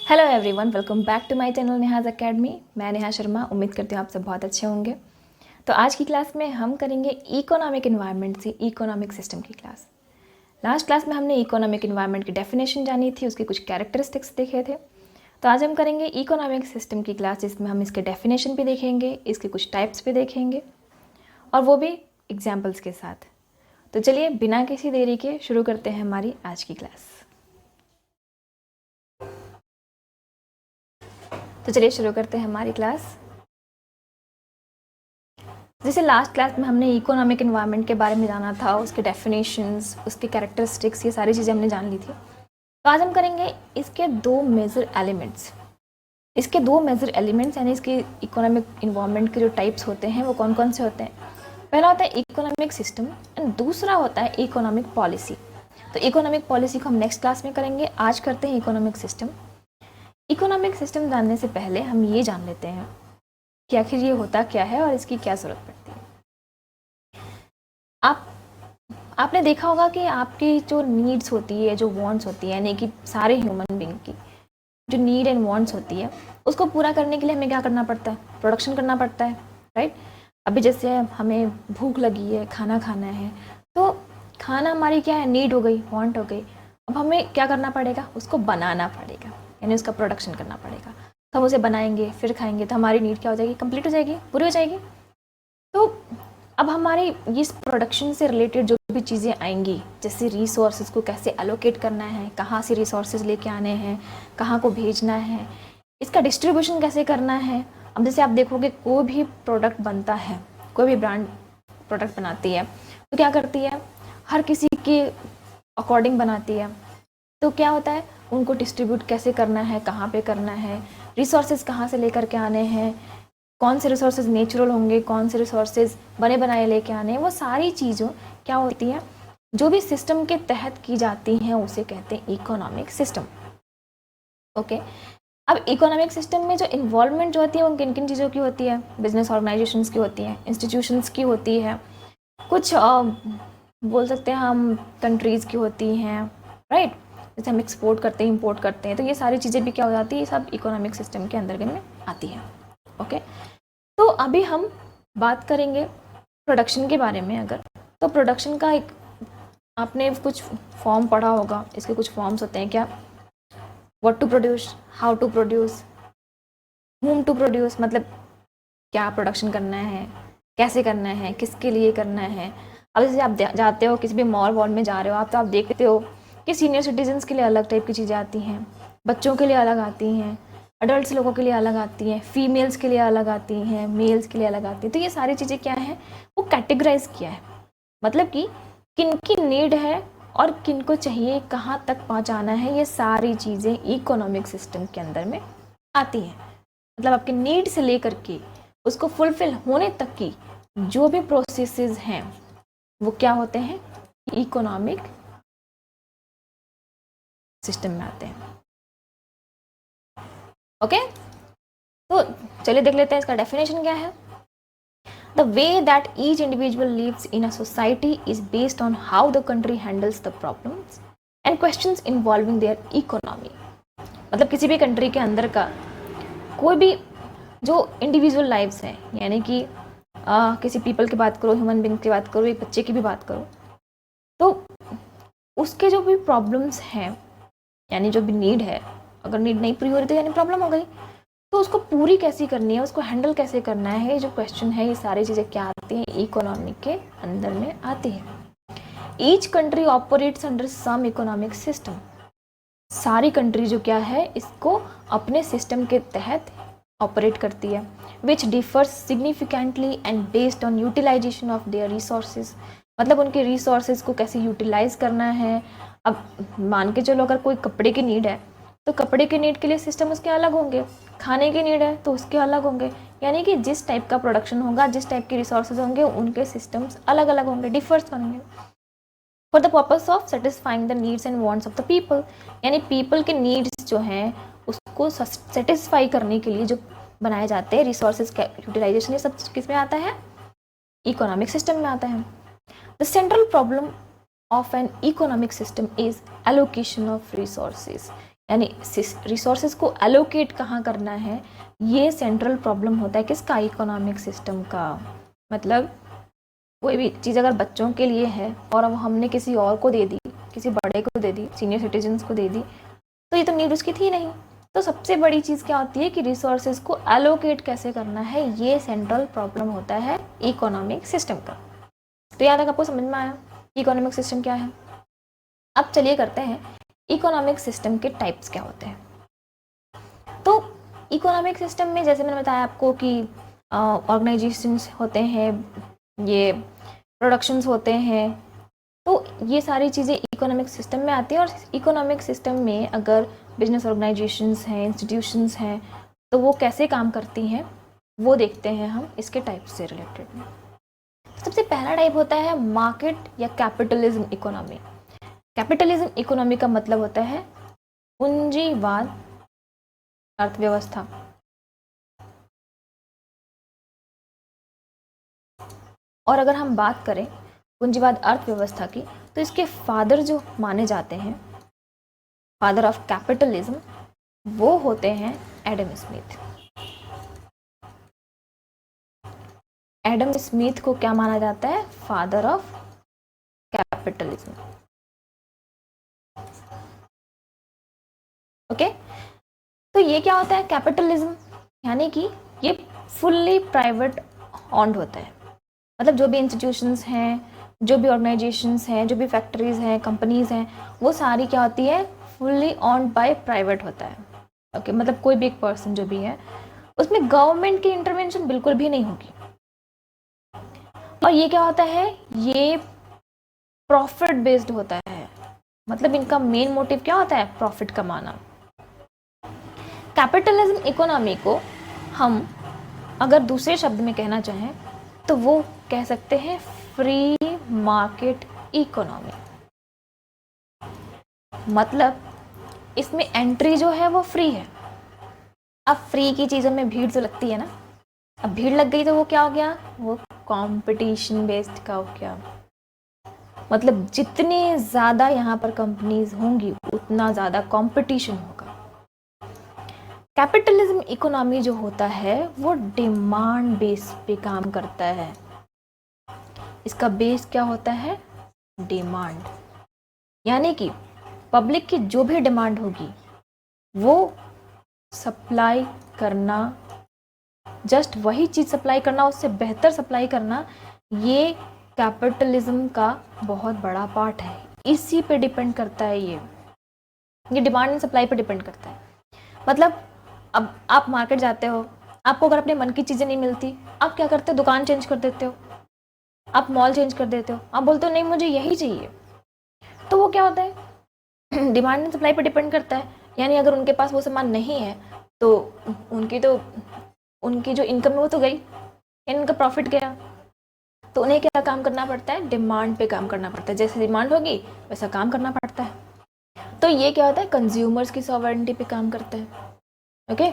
Hello everyone, welcome back to my channel Neha's academy. मैं नेहा शर्मा। उम्मीद करती हूँ आप सब बहुत अच्छे होंगे। तो आज की क्लास में हम करेंगे इकोनॉमिक इन्वायरमेंट से इकोनॉमिक सिस्टम की क्लास। लास्ट क्लास में हमने इकोनॉमिक इन्वायरमेंट की डेफिनेशन जानी थी, उसके कुछ कैरेक्टरिस्टिक्स देखे थे। तो आज हम करेंगे इकोनॉमिक सिस्टम की क्लास, जिसमें हम इसके डेफिनेशन भी देखेंगे, इसके कुछ टाइप्स भी देखेंगे, और वो भी एग्जाम्पल्स के साथ। तो चलिए बिना किसी देरी के शुरू करते हैं हमारी आज की क्लास। तो चलिए शुरू करते हैं हमारी क्लास। जैसे लास्ट क्लास में हमने इकोनॉमिक इन्वायरमेंट के बारे में जाना था, उसके डेफिनेशंस, उसके कैरेक्टरिस्टिक्स, ये सारी चीज़ें हमने जान ली थी। तो आज हम करेंगे इसके दो मेजर एलिमेंट्स। यानी इसके इकोनॉमिक इन्वायरमेंट के जो टाइप्स होते हैं वो कौन कौन से होते हैं। पहला होता है इकोनॉमिक सिस्टम एंड दूसरा होता है इकोनॉमिक पॉलिसी। तो इकोनॉमिक पॉलिसी को हम नेक्स्ट क्लास में करेंगे, आज करते हैं इकोनॉमिक सिस्टम। इकोनॉमिक सिस्टम जानने से पहले हम ये जान लेते हैं कि आखिर ये होता क्या है और इसकी क्या ज़रूरत पड़ती है। आपने देखा होगा कि आपकी जो नीड्स होती है, जो वांट्स होती है, यानी कि सारे ह्यूमन बीइंग की जो नीड एंड वांट्स होती है, उसको पूरा करने के लिए हमें क्या करना पड़ता है? प्रोडक्शन करना पड़ता है, राइट। अभी जैसे हमें भूख लगी है, खाना खाना है, तो खाना हमारी क्या है? नीड हो गई, वांट हो गई। अब हमें क्या करना पड़ेगा? उसको बनाना पड़ेगा, यानी उसका प्रोडक्शन करना पड़ेगा। तो हम उसे बनाएंगे, फिर खाएंगे, तो हमारी नीड क्या हो जाएगी? कंप्लीट हो जाएगी, पूरी हो जाएगी। तो अब हमारे इस प्रोडक्शन से रिलेटेड जो भी चीज़ें आएंगी, जैसे रिसोर्सेज को कैसे एलोकेट करना है, कहाँ से रिसोर्सेज लेके आने हैं, कहाँ को भेजना है, इसका डिस्ट्रीब्यूशन कैसे करना है। अब जैसे आप देखोगे कोई भी प्रोडक्ट बनता है, कोई भी ब्रांड प्रोडक्ट बनाती है, तो क्या करती है? हर किसी के अकॉर्डिंग बनाती है। तो क्या होता है? उनको डिस्ट्रीब्यूट कैसे करना है, कहाँ पे करना है, रिसोर्सेज कहाँ से लेकर के आने हैं, कौन से रिसोर्सेज नेचुरल होंगे, कौन से रिसोर्सेज बने बनाए लेके आने हैं, वो सारी चीज़ों क्या होती हैं जो भी सिस्टम के तहत की जाती हैं, उसे कहते हैं इकोनॉमिक सिस्टम। ओके। अब इकोनॉमिक सिस्टम में जो इन्वॉल्वमेंट जो होती है वो किन किन चीज़ों की होती है? बिजनेस ऑर्गेनाइजेशंस की होती है, इंस्टीट्यूशंस की होती है, कुछ बोल सकते हैं हम कंट्रीज़ की होती हैं, राइट। जैसे हम एक्सपोर्ट करते हैं, इंपोर्ट करते हैं, तो ये सारी चीज़ें भी क्या हो जाती है? ये सब इकोनॉमिक सिस्टम के अंदर में आती है। ओके। तो अभी हम बात करेंगे प्रोडक्शन के बारे में। अगर तो प्रोडक्शन का एक आपने कुछ फॉर्म पढ़ा होगा, इसके कुछ फॉर्म्स होते हैं क्या? What to produce, how to produce, whom to produce, मतलब क्या प्रोडक्शन करना है, कैसे करना है, किसके लिए करना है। अब जैसे आप जाते हो किसी भी मॉल वॉल में जा रहे हो आप, तो आप देखते हो कि सीनियर सिटीजन्स के लिए अलग टाइप की चीज़ें आती हैं, बच्चों के लिए अलग आती हैं, अडल्ट लोगों के लिए अलग आती हैं, फीमेल्स के लिए अलग आती हैं, मेल्स के लिए अलग आती हैं। तो ये सारी चीज़ें क्या हैं? वो कैटेगराइज किया है, मतलब कि किन की नीड है और किन को चाहिए, कहाँ तक पहुँचाना है, ये सारी चीज़ें इकोनॉमिक सिस्टम के अंदर में आती हैं। मतलब आपके नीड से लेकर के उसको फुलफिल होने तक की जो भी प्रोसेसेस हैं वो क्या होते हैं? इकोनॉमिक सिस्टम में आते हैं। ओके। तो चलिए देख लेते हैं इसका डेफिनेशन क्या है। The way that each individual lives in a society is based on how the country handles the problems and questions involving their economy. मतलब किसी भी कंट्री के अंदर का कोई भी जो इंडिविजुअल लाइव्स हैं, यानी कि किसी पीपल की बात करो, ह्यूमन बींग की बात करो, एक बच्चे की भी बात करो, तो उसके जो भी प्रॉब्लम्स हैं, यानी जो भी नीड है, अगर नीड नहीं पूरी हो रही तो यानी प्रॉब्लम हो गई, तो उसको पूरी कैसी करनी है, उसको हैंडल कैसे करना है, ये जो क्वेश्चन है, ये सारी चीज़ें क्या आती हैं? इकोनॉमिक के अंदर में आती है। Each country operates under some economic system. सारी कंट्री जो क्या है, इसको अपने सिस्टम के तहत ऑपरेट करती है, which differs significantly and based on utilization of their resources. मतलब उनके रिसोर्सेज को कैसे यूटिलाइज करना है। अब मान के चलो अगर कोई कपड़े की नीड है, तो कपड़े के नीड के लिए सिस्टम उसके अलग होंगे, खाने की नीड है तो उसके अलग होंगे, यानी कि जिस टाइप का प्रोडक्शन होगा, जिस टाइप के रिसोर्सेज होंगे, उनके सिस्टम्स अलग अलग होंगे, डिफर्स होंगे, for the purpose of satisfying the needs and wants of the people. यानी पीपल के नीड्स जो हैं उसको सेटिस्फाई करने के लिए जो बनाए जाते हैं रिसोर्सेज का यूटिलाइजेशन, ये सब किस में आता है? इकोनॉमिक सिस्टम में आता है। The central problem of an economic system is allocation of resources. यानी रिसोर्सेज को एलोकेट कहाँ करना है, ये सेंट्रल प्रॉब्लम होता है किसका, इकोनॉमिक सिस्टम का। मतलब कोई भी चीज़ अगर बच्चों के लिए है और अब हमने किसी और को दे दी, किसी बड़े को दे दी, सीनियर सिटीजन्स को दे दी, तो ये तो नीड उसकी थी नहीं। तो सबसे बड़ी चीज़ क्या होती है कि रिसोर्सेज को एलोकेट कैसे करना है, ये सेंट्रल प्रॉब्लम होता है इकोनॉमिक सिस्टम का। तो यहाँ तक आपको समझ में आया इकोनॉमिक सिस्टम क्या है। अब चलिए करते हैं इकोनॉमिक सिस्टम के टाइप्स क्या होते हैं। तो इकोनॉमिक सिस्टम में जैसे मैंने बताया आपको कि ऑर्गेनाइजेशंस होते हैं, ये प्रोडक्शंस होते हैं, तो ये सारी चीज़ें इकोनॉमिक सिस्टम में आती हैं। और इकोनॉमिक सिस्टम में अगर बिजनेस ऑर्गेनाइजेशंस हैं, इंस्टीट्यूशंस हैं, तो वो कैसे काम करती हैं वो देखते हैं हम इसके टाइप से रिलेटेड। सबसे पहला टाइप होता है मार्केट या कैपिटलिज्म इकोनॉमी। कैपिटलिज्म इकोनॉमी का मतलब होता है पूंजीवाद अर्थव्यवस्था। और अगर हम बात करें पूंजीवाद अर्थव्यवस्था की, तो इसके फादर जो माने जाते हैं, फादर ऑफ कैपिटलिज्म, वो होते हैं एडम स्मिथ। एडम स्मिथ को क्या माना जाता है, फादर ऑफ कैपिटलिज्म। ओके, तो ये क्या होता है कैपिटलिज्म, यानी कि ये फुल्ली प्राइवेट ऑन्ड होता है। मतलब जो भी इंस्टीट्यूशंस हैं, जो भी ऑर्गेनाइजेशंस हैं, जो भी फैक्ट्रीज हैं, कंपनीज हैं, वो सारी क्या होती है, फुल्ली ऑन्ड बाय प्राइवेट होता है। ओके, मतलब कोई भी एक पर्सन जो भी है, उसमें गवर्नमेंट की इंटरवेंशन बिल्कुल भी नहीं होगी। और ये क्या होता है, ये प्रॉफिट बेस्ड होता है। मतलब इनका मेन मोटिव क्या होता है, प्रॉफिट कमाना। कैपिटलिज्म इकोनॉमी को हम अगर दूसरे शब्द में कहना चाहें तो वो कह सकते हैं फ्री मार्केट इकोनॉमी। मतलब इसमें एंट्री जो है वो फ्री है। अब फ्री की चीज़ों में भीड़ तो लगती है ना, अब भीड़ लग गई तो वो क्या हो गया, वो कंपटीशन बेस्ड का हो गया। मतलब जितने ज़्यादा यहाँ पर कंपनीज होंगी उतना ज़्यादा कंपटीशन होगा। कैपिटलिज्म इकोनॉमी जो होता है वो डिमांड बेस पे काम करता है। इसका बेस क्या होता है, डिमांड। यानी कि पब्लिक की जो भी डिमांड होगी वो सप्लाई करना, जस्ट वही चीज़ सप्लाई करना, उससे बेहतर सप्लाई करना, ये कैपिटलिज्म का बहुत बड़ा पार्ट है। इसी पे डिपेंड करता है ये डिमांड एंड सप्लाई पे डिपेंड करता है। मतलब अब आप मार्केट जाते हो, आपको अगर अपने मन की चीज़ें नहीं मिलती, आप क्या करते हो, दुकान चेंज कर देते हो, आप मॉल चेंज कर देते हो, आप बोलते हो नहीं मुझे यही चाहिए। तो वो क्या होता है, डिमांड एंड सप्लाई पर डिपेंड करता है। यानी अगर उनके पास वो सामान नहीं है तो उनकी जो इनकम है वो तो गई, यानी उनका प्रॉफिट गया। तो उन्हें क्या काम करना पड़ता है, डिमांड पे काम करना पड़ता है। जैसे डिमांड होगी वैसा काम करना पड़ता है। तो ये क्या होता है, कंज्यूमर्स की सॉवरेंटी पे काम करता है। ओके,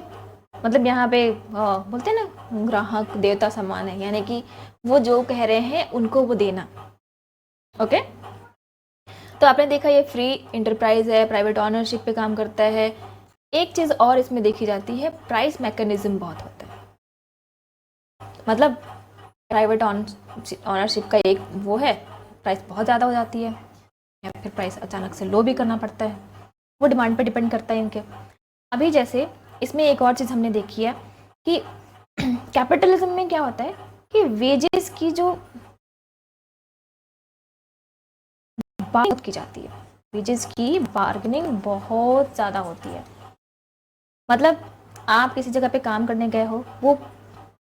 मतलब यहाँ पे बोलते हैं ना, ग्राहक देवता समान है, यानी कि वो जो कह रहे हैं उनको वो देना। ओके, तो आपने देखा ये फ्री इंटरप्राइज है, प्राइवेट ऑनरशिप पे काम करता है। एक चीज़ और इसमें देखी जाती है, प्राइस मैकेनिज्म बहुत होता है। मतलब प्राइवेट ऑनरशिप का एक वो है, प्राइस बहुत ज़्यादा हो जाती है या फिर प्राइस अचानक से लो भी करना पड़ता है, वो डिमांड पे डिपेंड करता है इनके। अभी जैसे इसमें एक और चीज़ हमने देखी है कि कैपिटलिज्म में क्या होता है कि वेजेस की जो बात की जाती है, वेजेस की बार्गेनिंग बहुत ज़्यादा होती है। मतलब आप किसी जगह पे काम करने गए हो, वो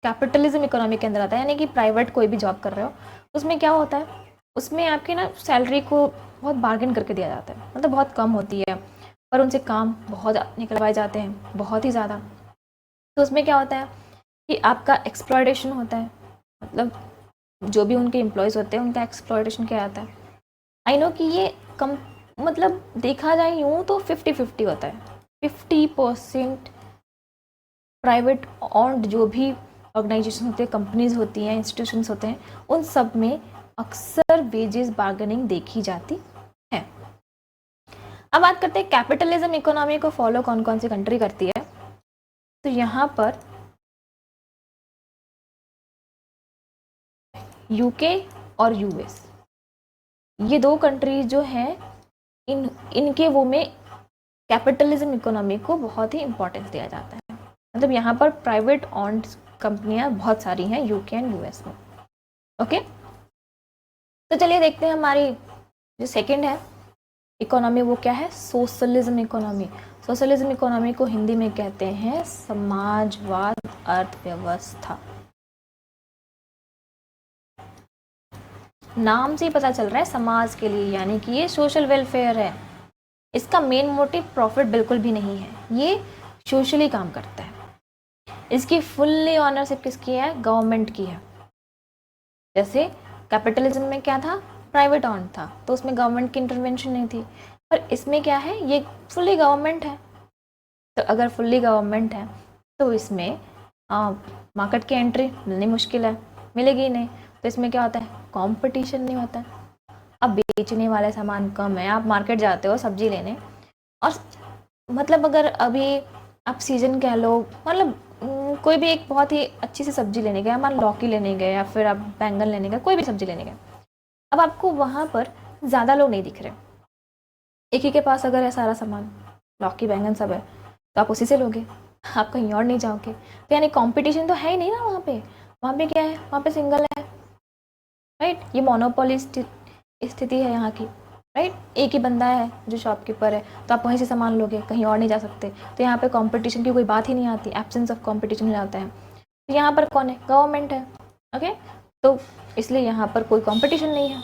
कैपिटलिज्म इकोनॉमी के अंदर आता है। यानी कि प्राइवेट कोई भी जॉब कर रहे हो, उसमें क्या होता है, उसमें आपकी ना सैलरी को बहुत बार्गेन करके दिया जाता है, मतलब बहुत कम होती है, पर उनसे काम बहुत निकलवाए जाते हैं, बहुत ही ज़्यादा। तो उसमें क्या होता है कि आपका एक्सप्लॉयटेशन होता है। मतलब जो भी उनके एम्प्लॉयज़ होते हैं उनका एक्सप्लॉयटेशन किया जाता है। आई नो कि ये कम, मतलब देखा जाए यूँ तो 50-50 होता है। 50% प्राइवेट ऑन्ड जो भी ऑर्गेनाइजेशन होते हैं, कंपनीज होती हैं, इंस्टीट्यूशंस होते हैं, उन सब में अक्सर वेजेस बार्गेनिंग देखी जाती है। अब बात करते हैं कैपिटलिज्म इकोनॉमी को फॉलो कौन कौन सी कंट्री करती है। तो यहाँ पर यूके और यूएस, ये दो कंट्री जो हैं इनके वो में कैपिटलिज्म इकोनॉमी को बहुत ही इंपॉर्टेंस दिया जाता है। मतलब यहाँ पर प्राइवेट ऑन्ड कंपनियां बहुत सारी हैं यूके एंड यूएस में। ओके, तो चलिए देखते हैं हमारी जो सेकंड है इकोनॉमी, वो क्या है, सोशलिज्म इकोनॉमी। सोशलिज्म इकोनॉमी को हिंदी में कहते हैं समाजवाद अर्थव्यवस्था। नाम से ही पता चल रहा है समाज के लिए, यानी कि ये सोशल वेलफेयर है। इसका मेन मोटिव प्रॉफिट बिल्कुल भी नहीं है, ये सोशली काम करता है। इसकी फुल्ली ऑनरशिप किसकी है, गवर्नमेंट की है। जैसे कैपिटलिज्म में क्या था, प्राइवेट ऑन था, तो उसमें गवर्नमेंट की इंटरवेंशन नहीं थी। पर इसमें क्या है, ये फुल्ली गवर्नमेंट है। तो अगर फुल्ली गवर्नमेंट है तो इसमें मार्केट की एंट्री मिलनी मुश्किल है, मिलेगी नहीं। तो इसमें क्या होता है, कंपटीशन नहीं होता है। अब बेचने वाले सामान कम है, आप मार्केट जाते हो सब्जी लेने, और मतलब अगर अभी आप सीजन कह लो, मतलब कोई भी एक बहुत ही अच्छी सी सब्जी लेने गए, मान लौकी लेने गए या फिर आप बैंगन लेने गए, कोई भी सब्जी लेने गए, अब आपको वहाँ पर ज़्यादा लोग नहीं दिख रहे, एक ही के पास अगर है सारा सामान, लौकी बैंगन सब है, तो आप उसी से लोगे, आप कहीं और नहीं जाओगे। तो यानी कंपटीशन तो है ही नहीं ना वहाँ पे। वहाँ पे क्या है, वहाँ पे सिंगल है, राइट। ये मोनोपोली स्थिति है यहाँ की, राइट। एक ही बंदा है जो शॉपकीपर है, तो आप वहीं से सामान लोगे, कहीं और नहीं जा सकते। तो यहाँ पे कंपटीशन की कोई बात ही नहीं आती, एब्सेंस ऑफ कंपटीशन हो जाता है। तो यहाँ पर कौन है, गवर्नमेंट है। ओके, तो इसलिए यहाँ पर कोई कंपटीशन नहीं है।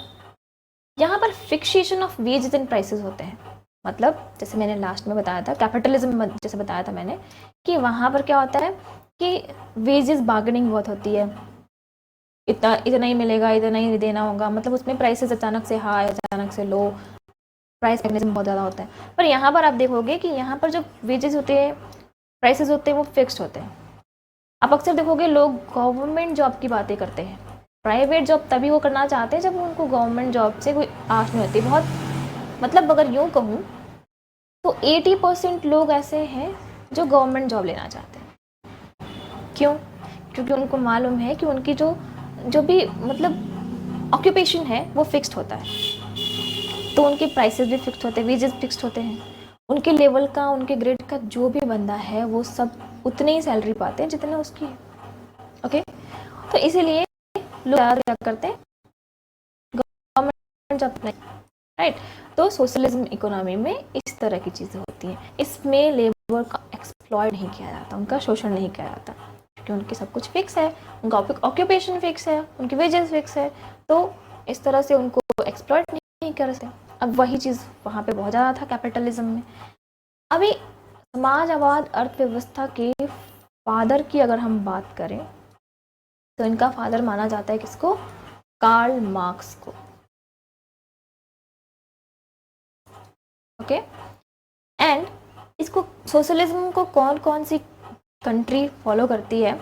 यहाँ पर fixation of wages and prices होते हैं। मतलब जैसे मैंने लास्ट में बताया था, कैपिटलिज्म जैसे बताया था मैंने, कि वहाँ पर क्या होता है कि वेजेस बार्गेनिंग बहुत होती है, इतना ही मिलेगा, इतना ही देना होगा। मतलब उसमें प्राइसेस अचानक से हाई, अचानक से लो, प्राइस मैकेनिज्म बहुत ज़्यादा होता है। पर यहाँ पर आप देखोगे कि यहाँ पर जो वेजेस होते हैं, प्राइसेस होते हैं, वो फिक्स्ड होते हैं। आप अक्सर देखोगे लोग गवर्नमेंट जॉब की बातें करते हैं, प्राइवेट जॉब तभी वो करना चाहते हैं जब उनको गवर्नमेंट जॉब से कोई आस नहीं होती। बहुत मतलब अगर यूँ कहूँ तो 80% लोग ऐसे हैं जो गवर्नमेंट जॉब लेना चाहते हैं। क्यों? क्योंकि उनको मालूम है कि उनकी जो भी मतलब ऑक्यूपेशन है वो फिक्स्ड होता है, तो उनके प्राइसेस भी फिक्स्ड होते हैं, वेजेस फिक्स्ड होते हैं। उनके लेवल का, उनके ग्रेड का जो भी बंदा है वो सब उतने ही सैलरी पाते हैं जितने उसकी है। ओके, तो इसीलिए लोग क्या करते हैं, गवर्नमेंट जॉब नहीं, राइट। तो सोशलिज्म इकोनॉमी में इस तरह की चीज़ें होती हैं। इसमें लेबर का एक्सप्लॉयट नहीं किया जाता, उनका शोषण नहीं किया जाता, क्योंकि उनकी सब कुछ फिक्स है, उनका ऑक्यूपेशन फिक्स है, उनकी वेजेस फिक्स है, तो इस तरह से उनको एक्सप्लॉयट नहीं कर सकते। अब वही चीज़ वहाँ पे बहुत ज़्यादा था कैपिटलिज्म में। अभी समाजवाद अर्थव्यवस्था के फादर की अगर हम बात करें तो इनका फादर माना जाता है किसको, कार्ल मार्क्स को। ओके, एंड इसको सोशलिज्म को कौन कौन सी कंट्री फॉलो करती है,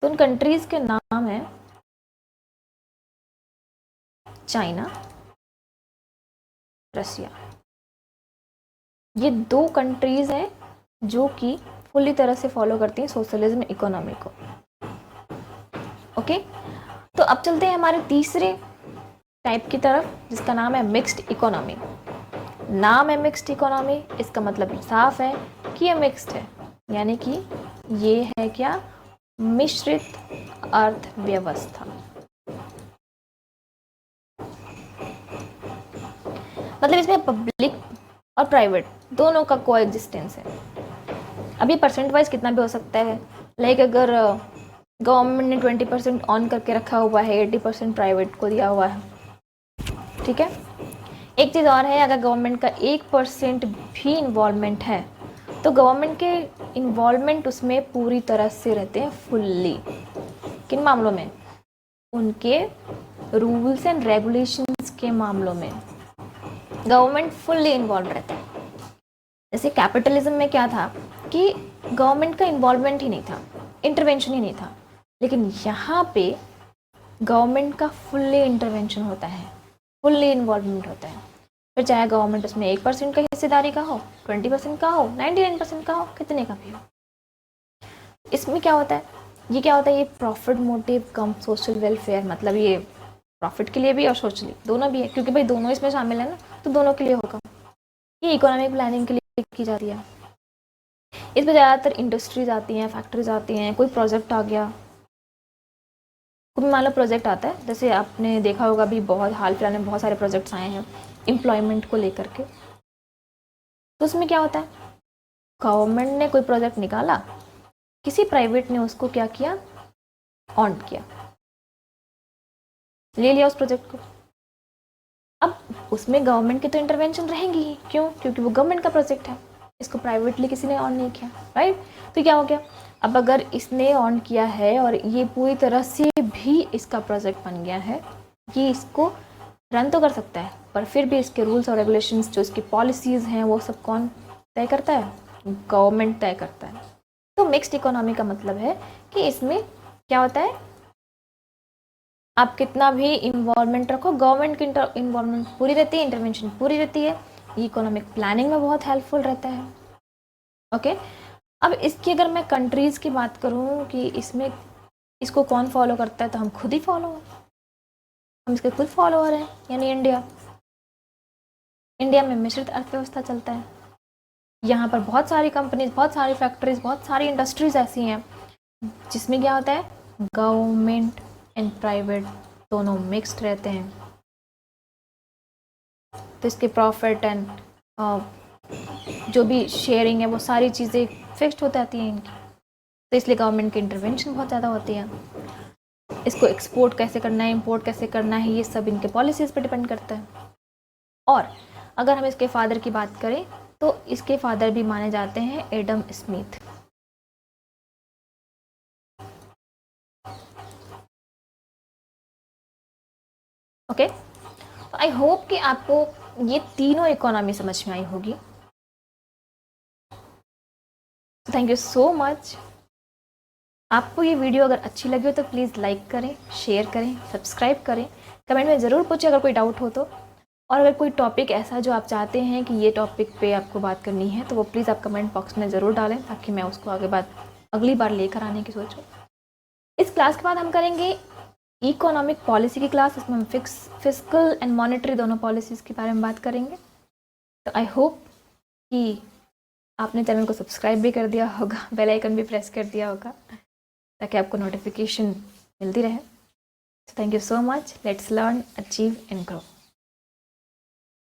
तो उन कंट्रीज के नाम है चाइना, रसिया। ये दो कंट्रीज हैं जो कि पूरी तरह से फॉलो करती हैं सोशलिज्म इकोनॉमी को। ओके, तो अब चलते हैं हमारे तीसरे टाइप की तरफ, जिसका नाम है मिक्स्ड इकोनॉमी। नाम है मिक्स्ड इकोनॉमी, इसका मतलब साफ है कि ये मिक्स्ड है, यानी कि ये है क्या, मिश्रित अर्थव्यवस्था। मतलब इसमें पब्लिक और प्राइवेट दोनों का को एग्जिस्टेंस है। अभी परसेंट वाइज कितना भी हो सकता है, लाइक अगर गवर्नमेंट ने 20% ऑन करके रखा हुआ है, 80% प्राइवेट को दिया हुआ है, ठीक है। एक चीज़ और है, अगर गवर्नमेंट का 1% भी इन्वॉल्वमेंट है तो गवर्नमेंट के इन्वॉल्वमेंट उसमें पूरी तरह से रहते हैं फुल्ली। किन मामलों में, उनके रूल्स एंड रेगुलेशंस के मामलों में गवर्नमेंट फुल्ली इन्वॉल्व रहता है। जैसे कैपिटलिज्म में क्या था कि गवर्नमेंट का इन्वॉल्वमेंट ही नहीं था, इंटरवेंशन ही नहीं था, लेकिन यहाँ पे गवर्नमेंट का फुल्ली इंटरवेंशन होता है, फुल्ली इन्वॉल्वमेंट होता है। फिर चाहे गवर्नमेंट उसमें 1% का हिस्सेदारी का हो, 20% का हो, 99% का हो, कितने का भी हो। इसमें क्या होता है, ये क्या होता है, ये प्रॉफिट मोटिव कम सोशल वेलफेयर, मतलब ये प्रॉफिट के लिए भी और सोशली दोनों भी है, क्योंकि भाई दोनों इसमें शामिल है ना, तो दोनों के लिए होगा। ये इकोनॉमिक प्लानिंग के लिए की जाती है। इसमें ज़्यादातर इंडस्ट्रीज आती हैं, फैक्ट्रीज आती हैं, कोई प्रोजेक्ट आ गया, कोई मान लो प्रोजेक्ट आता है, जैसे आपने देखा होगा अभी बहुत हाल फिलहाल में बहुत सारे प्रोजेक्ट्स आए हैं एम्प्लॉयमेंट को लेकर के। तो उसमें क्या होता है, गवर्नमेंट ने कोई प्रोजेक्ट निकाला, किसी प्राइवेट ने उसको क्या किया, ऑन किया, ले लिया उस प्रोजेक्ट को। अब उसमें गवर्नमेंट की तो इंटरवेंशन रहेंगी ही, क्यों, क्योंकि वो गवर्नमेंट का प्रोजेक्ट है, इसको प्राइवेटली किसी ने ऑन नहीं किया, राइट। तो क्या हो गया, अब अगर इसने ऑन किया है और ये पूरी तरह से भी इसका प्रोजेक्ट बन गया है, ये इसको रन तो कर सकता है, पर फिर भी इसके रूल्स और रेगुलेशंस, जो इसकी पॉलिसीज़ हैं, वो सब कौन तय करता है, गवर्नमेंट तय करता है। तो मिक्स्ड इकोनॉमी का मतलब है कि इसमें क्या होता है, आप कितना भी इन्वॉल्वमेंट रखो, गवर्नमेंट की इन्वॉल्वमेंट पूरी रहती है, इंटरवेंशन पूरी रहती है, ये इकोनॉमिक प्लानिंग में बहुत हेल्पफुल रहता है। ओके, अब इसकी अगर मैं कंट्रीज़ की बात करूँ कि इसमें इसको कौन फॉलो करता है, तो हम खुद ही फॉलो हैं, हम इसके खुद फॉलोअर हैं, यानी इंडिया। इंडिया में मिश्रित अर्थव्यवस्था चलता है, यहाँ पर बहुत सारी कंपनीज, बहुत सारी फैक्ट्रीज, बहुत सारी इंडस्ट्रीज ऐसी हैं जिसमें क्या होता है, गवर्नमेंट एंड प्राइवेट दोनों मिक्स्ड रहते हैं। तो इसके प्रॉफिट एंड जो भी शेयरिंग है, वो सारी चीज़ें फिक्स्ड हो जाती हैं इनकी। तो इसलिए गवर्नमेंट की इंटरवेंशन बहुत ज़्यादा होती है। इसको एक्सपोर्ट कैसे करना है, इंपोर्ट कैसे करना है, ये सब इनके पॉलिसीज़ पे डिपेंड करता है। और अगर हम इसके फादर की बात करें, तो इसके फादर भी माने जाते हैं Adam Smith. Okay, I hope कि आपको ये तीनों इकोनॉमी समझ में आई होगी। Thank you so much. आपको ये वीडियो अगर अच्छी लगी हो तो प्लीज़ लाइक करें, शेयर करें, सब्सक्राइब करें, कमेंट में ज़रूर पूछें अगर कोई डाउट हो तो। और अगर कोई टॉपिक ऐसा जो आप चाहते हैं कि ये टॉपिक पे आपको बात करनी है, तो वो प्लीज़ आप कमेंट बॉक्स में ज़रूर डालें, ताकि मैं उसको अगली बार लेकर आने की सोचूं। इस क्लास के बाद हम करेंगे इकोनॉमिक पॉलिसी की क्लास, इसमें हम फिस्कल एंड मॉनेटरी दोनों पॉलिसीज़ के बारे में बात करेंगे। तो आई होप कि आपने चैनल को सब्सक्राइब भी कर दिया होगा, बेल आइकन भी प्रेस कर दिया होगा, ताकि आपको नोटिफिकेशन मिलती रहे। Thank you so much. Let's learn, achieve and grow.